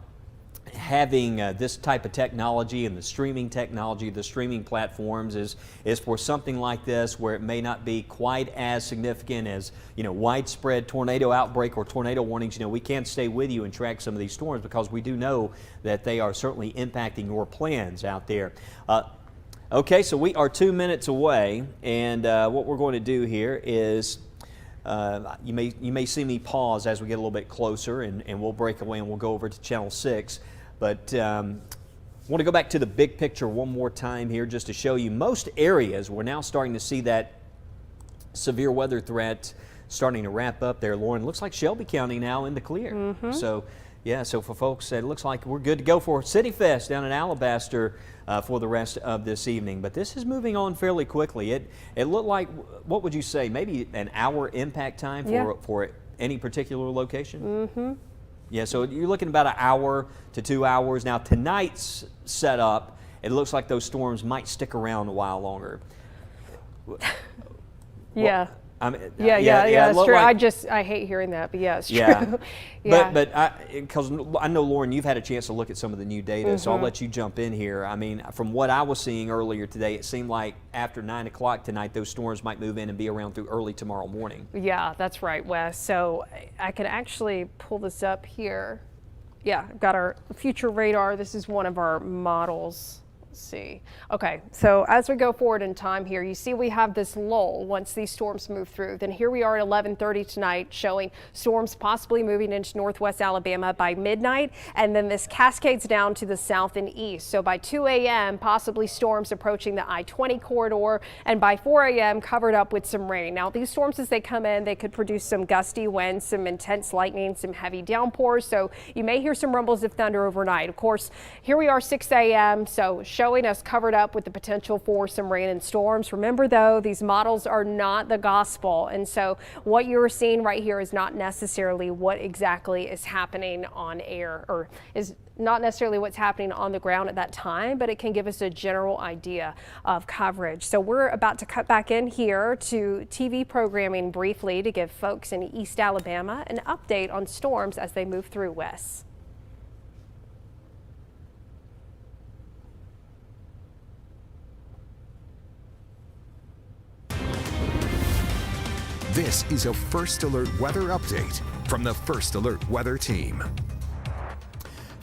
having this type of technology and the streaming technology, the streaming platforms, is for something like this where it may not be quite as significant as, you know, widespread tornado outbreak or tornado warnings. You know, we can't stay with you and track some of these storms because we do know that they are certainly impacting your plans out there. Okay, so we are 2 minutes away, and what we're going to do here is you may see me pause as we get a little bit closer, and we'll break away and we'll go over to Channel 6. But I want to go back to the big picture one more time here just to show you most areas we're now starting to see that severe weather threat starting to wrap up there. Lauren, looks like Shelby County now in the clear. So yeah, so for folks, it looks like we're good to go for City Fest down in Alabaster for the rest of this evening. But this is moving on fairly quickly. It looked like, what would you say, maybe an hour impact time for any particular location? Yeah, so you're looking about an hour to 2 hours. Now tonight's setup, it looks like those storms might stick around a while longer. Yeah. Yeah, it's true. I hate hearing that, but yeah, it's true. Yeah. But because I know, Lauren, you've had a chance to look at some of the new data, so I'll let you jump in here. I mean, from what I was seeing earlier today, it seemed like after 9 o'clock tonight, those storms might move in and be around through early tomorrow morning. Yeah, that's right, Wes. So I can actually pull this up here. Yeah, I've got our future radar. This is one of our models. See. Okay, so as we go forward in time here, you see we have this lull once these storms move through. Then here we are at 11:30 tonight, showing storms possibly moving into northwest Alabama by midnight, and then this cascades down to the south and east. So by 2 a.m., possibly storms approaching the I-20 corridor, and by 4 a.m., covered up with some rain. Now, these storms, as they come in, they could produce some gusty winds, some intense lightning, some heavy downpours, so you may hear some rumbles of thunder overnight. Of course, here we are 6 a.m., so showing us covered up with the potential for some rain and storms. Remember though, these models are not the gospel, and so what you're seeing right here is not necessarily what exactly is happening on air, or is not necessarily what's happening on the ground at that time, but it can give us a general idea of coverage. So we're about to cut back in here to TV programming briefly to give folks in East Alabama an update on storms as they move through Wes. This is a First Alert Weather Update from the First Alert Weather Team.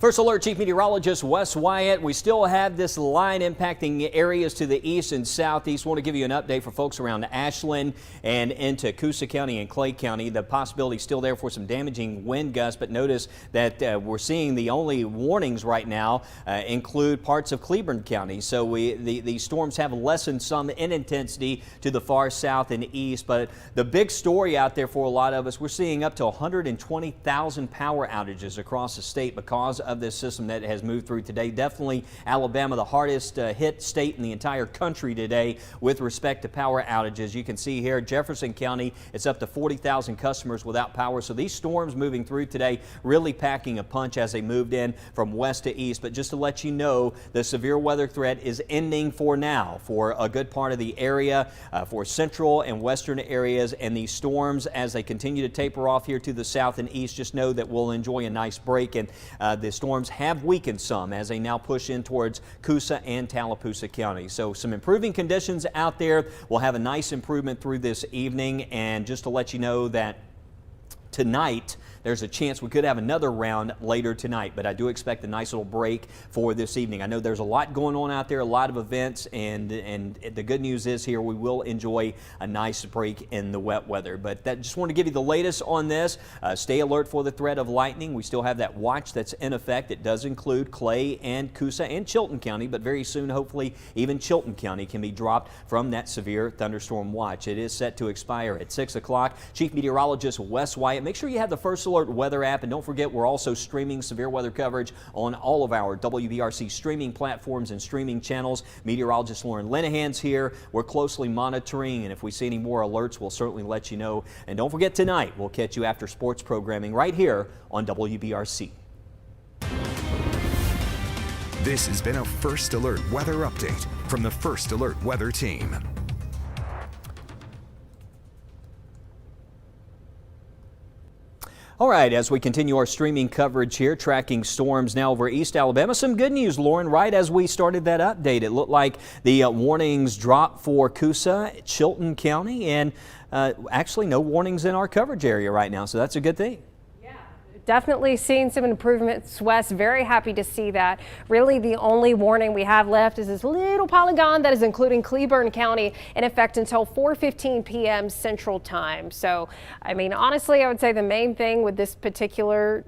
First Alert Chief Meteorologist Wes Wyatt. We still have this line impacting areas to the east and southeast. Want to give you an update for folks around Ashland and into Coosa County and Clay County. The possibility is still there for some damaging wind gusts, but notice that we're seeing the only warnings right now include parts of Cleburne County. So these storms have lessened some in intensity to the far south and east, but the big story out there for a lot of us, we're seeing up to 120,000 power outages across the state because of this system that has moved through today. Definitely Alabama, the hardest hit state in the entire country today with respect to power outages. You can see here Jefferson County, it's up to 40,000 customers without power. So these storms moving through today really packing a punch as they moved in from west to east. But just to let you know, the severe weather threat is ending for now for a good part of the area, for central and western areas, and these storms as they continue to taper off here to the south and east, just know that we'll enjoy a nice break, and this storms have weakened some as they now push in towards Coosa and Tallapoosa County. So some improving conditions out there. We'll have a nice improvement through this evening. And just to let you know that tonight, there's a chance we could have another round later tonight, but I do expect a nice little break for this evening. I know there's a lot going on out there, a lot of events, and the good news is here we will enjoy a nice break in the wet weather. But just want to give you the latest on this. Stay alert for the threat of lightning. We still have that watch that's in effect. It does include Clay and Coosa and Chilton County, but very soon, hopefully, even Chilton County can be dropped from that severe thunderstorm watch. It is set to expire at 6 o'clock. Chief Meteorologist Wes Wyatt, make sure you have the First Alert weather app, and don't forget we're also streaming severe weather coverage on all of our WBRC streaming platforms and streaming channels. Meteorologist Lauren Linehan's here. We're closely monitoring, and if we see any more alerts, we'll certainly let you know. And don't forget, tonight we'll catch you after sports programming right here on WBRC. This has been a First Alert weather update from the First Alert Weather Team. All right, as we continue our streaming coverage here, tracking storms now over East Alabama. Some good news, Lauren. Right as we started that update, it looked like the warnings dropped for Coosa, Chilton County, and actually no warnings in our coverage area right now, so that's a good thing. Definitely seeing some improvements, Wes. Very happy to see that. Really, the only warning we have left is this little polygon that is including Cleburne County in effect until 4:15 p.m. Central Time. So, I mean, honestly, I would say the main thing with this particular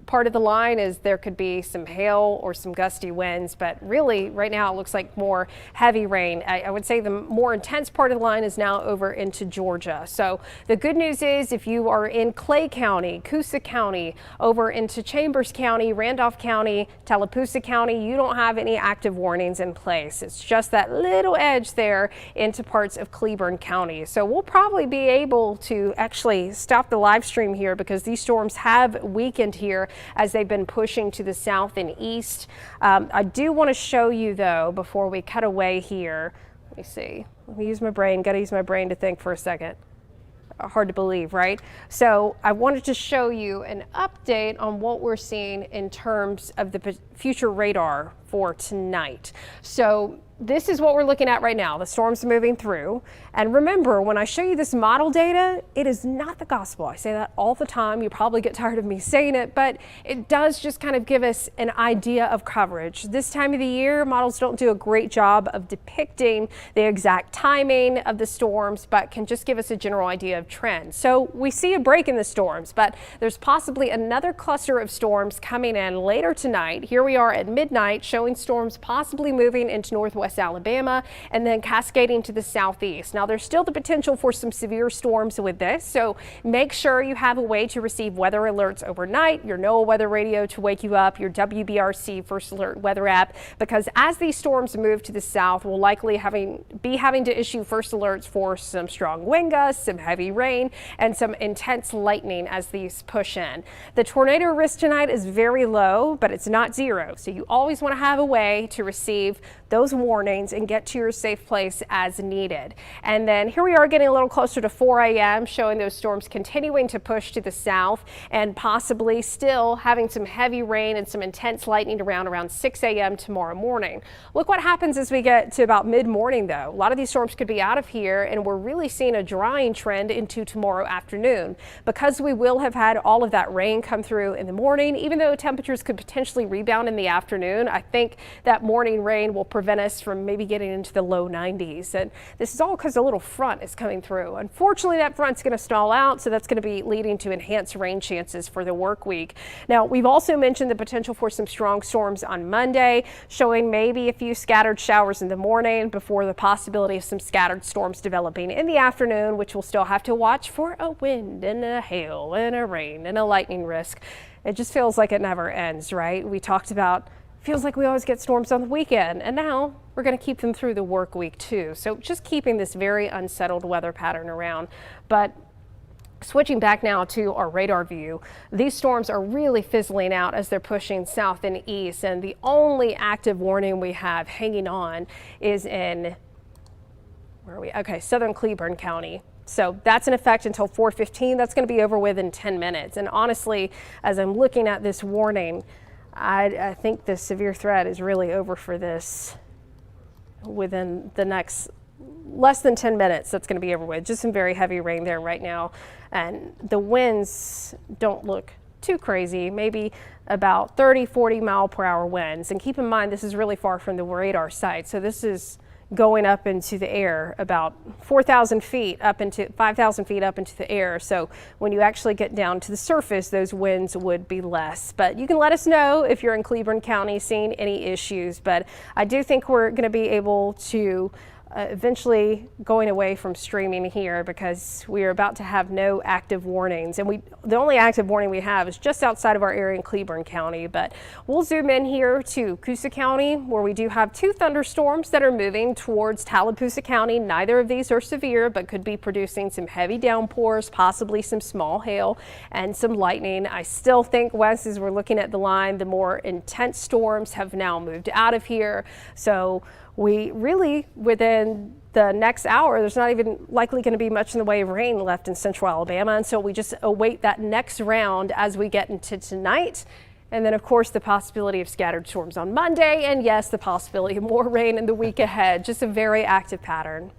part of the line is there could be some hail or some gusty winds, but really right now it looks like more heavy rain. I would say the more intense part of the line is now over into Georgia. So the good news is if you are in Clay County, Coosa County, over into Chambers County, Randolph County, Tallapoosa County, you don't have any active warnings in place. It's just that little edge there into parts of Cleburne County. So we'll probably be able to actually stop the live stream here because these storms have weakened here as they've been pushing to the south and east. I do want to show you though, before we cut away here, let me see, let me use my brain, gotta use my brain to think for a second. Hard to believe, right? So I wanted to show you an update on what we're seeing in terms of the future radar for tonight. So this is what we're looking at right now. The storm's moving through. And remember, when I show you this model data, it is not the gospel. I say that all the time. You probably get tired of me saying it, but it does just kind of give us an idea of coverage. This time of the year, models don't do a great job of depicting the exact timing of the storms, but can just give us a general idea of trend. So we see a break in the storms, but there's possibly another cluster of storms coming in later tonight. Here we are at midnight, showing storms possibly moving into northwest Alabama and then cascading to the southeast. Now there's still the potential for some severe storms with this, so make sure you have a way to receive weather alerts overnight, your NOAA weather radio to wake you up, your WBRC First Alert weather app, because as these storms move to the south, we'll likely be having to issue first alerts for some strong wind gusts, some heavy rain, and some intense lightning as these push in. The tornado risk tonight is very low, but it's not zero, so you always want to have a way to receive those warnings and get to your safe place as needed. And then here we are getting a little closer to 4 a.m. showing those storms continuing to push to the south and possibly still having some heavy rain and some intense lightning around 6 a.m. tomorrow morning. Look what happens as we get to about mid-morning though. A lot of these storms could be out of here and we're really seeing a drying trend into tomorrow afternoon because we will have had all of that rain come through in the morning. Even though temperatures could potentially rebound in the afternoon, I think that morning rain will prevent us from maybe getting into the low 90s. And this is all because a little front is coming through. Unfortunately, that front's going to stall out, so that's going to be leading to enhanced rain chances for the work week. Now, we've also mentioned the potential for some strong storms on Monday, showing maybe a few scattered showers in the morning before the possibility of some scattered storms developing in the afternoon, which we'll still have to watch for a wind and a hail and a rain and a lightning risk. It just feels like it never ends, right? We talked about feels like we always get storms on the weekend, and now we're going to keep them through the work week too. So just keeping this very unsettled weather pattern around. But switching back now to our radar view, these storms are really fizzling out as they're pushing south and east, and the only active warning we have hanging on is in, where are we? Okay, southern Cleburne County. So that's in effect until 4:15. That's going to be over with in 10 minutes. And honestly, as I'm looking at this warning, I think the severe threat is really over for this within the next less than 10 minutes. That's going to be over with. Just some very heavy rain there right now. And the winds don't look too crazy, maybe about 30-40 mile per hour winds. And keep in mind, this is really far from the radar site. So this is going up into the air about 4,000 feet up into 5,000 feet up into the air. So when you actually get down to the surface, those winds would be less. But you can let us know if you're in Cleveland County seeing any issues. But I do think we're going to be able to eventually going away from streaming here because we are about to have no active warnings, and the only active warning we have is just outside of our area in Cleveland County. But we'll zoom in here to Coosa County, where we do have 2 thunderstorms that are moving towards Tallapoosa County. Neither of these are severe, but could be producing some heavy downpours, possibly some small hail and some lightning. I still think, Wes, as we're looking at the line, the more intense storms have now moved out of here. So we really, within the next hour, there's not even likely going to be much in the way of rain left in central Alabama. And so we just await that next round as we get into tonight. And then, of course, the possibility of scattered storms on Monday. And yes, the possibility of more rain in the week ahead. Just a very active pattern.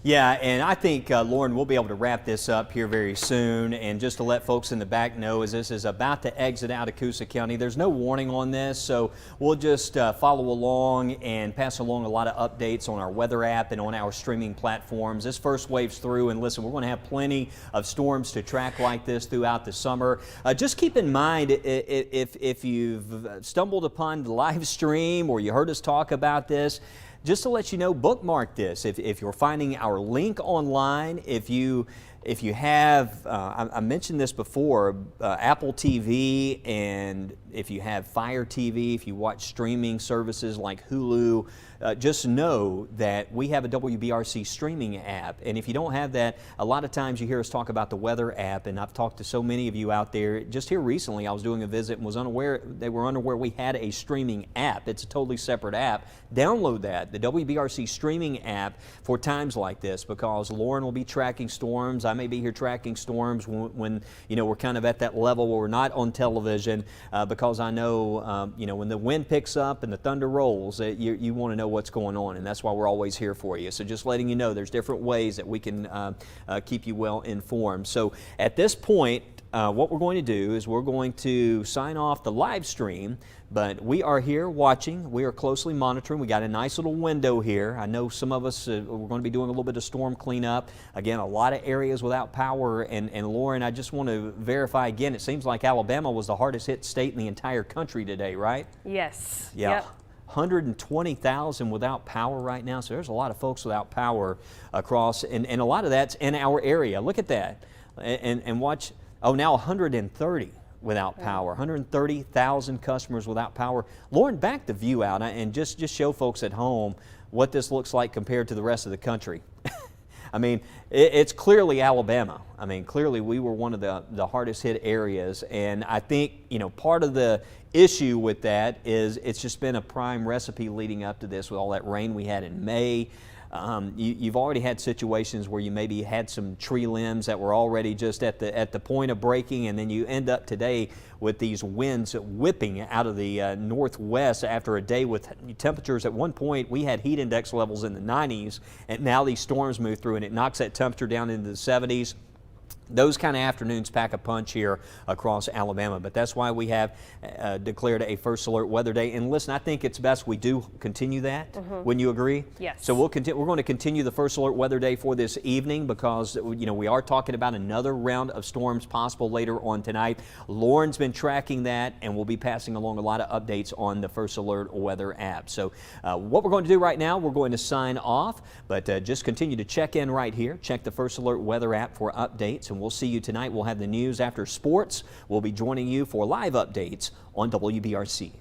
Yeah, and I think, Lauren, we'll be able to wrap this up here very soon. And just to let folks in the back know, as this is about to exit out of Coosa County, there's no warning on this, so we'll just follow along and pass along a lot of updates on our weather app and on our streaming platforms. This first wave's through, and listen, we're going to have plenty of storms to track like this throughout the summer. Just keep in mind, if you've stumbled upon the live stream or you heard us talk about this, just to let you know, bookmark this. If you're finding our link online, if you have, I mentioned this before, Apple TV, and if you have Fire TV, if you watch streaming services like Hulu, just know that we have a WBRC streaming app. And if you don't have that, a lot of times you hear us talk about the weather app, and I've talked to so many of you out there. Just here recently, I was doing a visit and was unaware, they were unaware we had a streaming app. It's a totally separate app. Download that, the WBRC streaming app, for times like this, because Lauren will be tracking storms. I may be here tracking storms when we're kind of at that level where we're not on television, because I know, when the wind picks up and the thunder rolls, you want to know what's going on, and that's why we're always here for you. So just letting you know, there's different ways that we can keep you well informed. So at this point, what we're going to do is we're going to sign off the live stream, but we are here watching. We are closely monitoring. We got a nice little window here. I know some of us, we're going to be doing a little bit of storm cleanup. Again, a lot of areas without power, and Lauren, I just want to verify again, it seems like Alabama was the hardest hit state in the entire country today, right? Yes. Yeah. Yep. 120,000 without power right now, so there's a lot of folks without power across, and a lot of that's in our area. Look at that, and watch. Oh, now 130 without power, 130,000 customers without power. Lauren, back the view out and just show folks at home what this looks like compared to the rest of the country. I mean, it's clearly Alabama. I mean, clearly we were one of the hardest hit areas, and I think, part of the issue with that is it's just been a prime recipe leading up to this with all that rain we had in May. You've already had situations where you maybe had some tree limbs that were already just at the point of breaking, and then you end up today with these winds whipping out of the northwest after a day with temperatures. At one point we had heat index levels in the 90s, and now these storms move through and it knocks that temperature down into the 70s. Those kind of afternoons pack a punch here across Alabama, but that's why we have declared a first alert weather day. And listen, I think it's best we do continue that. Mm-hmm. Wouldn't you agree? Yes. So we're going to continue the first alert weather day for this evening, because we are talking about another round of storms possible later on tonight. Lauren's been tracking that, and we'll be passing along a lot of updates on the first alert weather app. So what we're going to do right now, we're going to sign off, but just continue to check in right here. Check the first alert weather app for updates. And we'll see you tonight. We'll have the news after sports. We'll be joining you for live updates on WBRC.